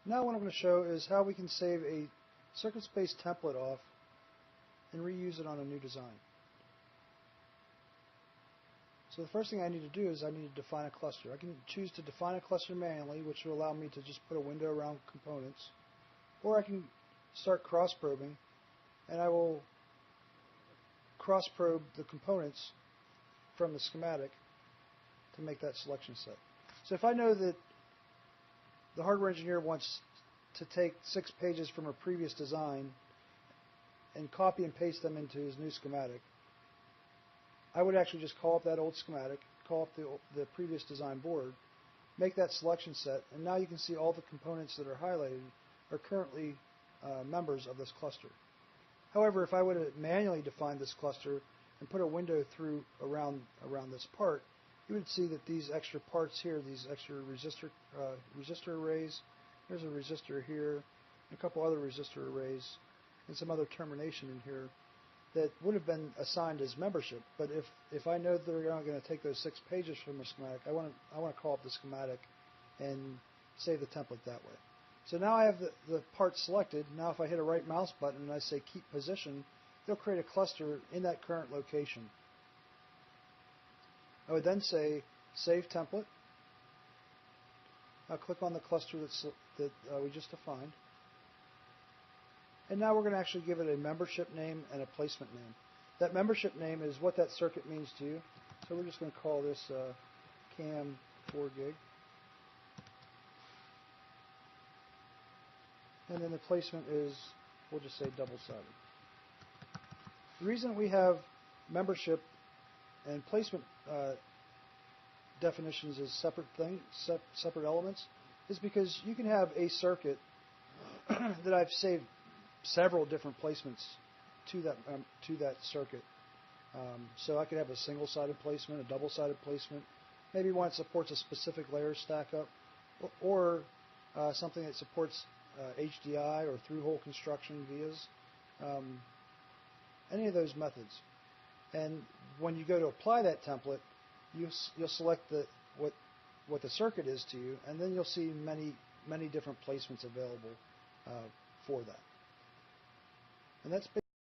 Now what I'm going to show is how we can save a circuit space template off and reuse it on a new design. So the first thing I need to do is I need to define a cluster. I can choose to define a cluster manually, which will allow me to just put a window around components, or I can start cross-probing, and I will cross-probe the components from the schematic to make that selection set. So if I know that the hardware engineer wants to take 6 pages from a previous design and copy and paste them into his new schematic, I would actually just call up that old schematic, call up the previous design board, make that selection set, and now you can see all the components that are highlighted are currently members of this cluster. However, if I would have manually defined this cluster and put a window through around this part, you would see that these extra parts here, these extra resistor arrays, there's a resistor here, and a couple other resistor arrays, and some other termination in here that would have been assigned as membership. But if I know that they're not going to take those 6 pages from the schematic, I want to call up the schematic and save the template that way. So now I have the part selected. Now if I hit a right mouse button and I say keep position, it'll create a cluster in that current location. I would then say save template. I'll click on the cluster that we just defined. And now we're going to actually give it a membership name and a placement name. That membership name is what that circuit means to you. So we're just going to call this CAM 4 gig. And then the placement is, we'll just say double-sided. The reason we have membership and placement definitions as separate separate elements is because you can have a circuit that I've saved several different placements to that circuit. So I could have a single-sided placement, a double-sided placement, maybe one that supports a specific layer stack up, or something that supports HDI or through-hole construction vias, any of those methods. And when you go to apply that template, you'll select what the circuit is to you, and then you'll see many different placements available for that. And that's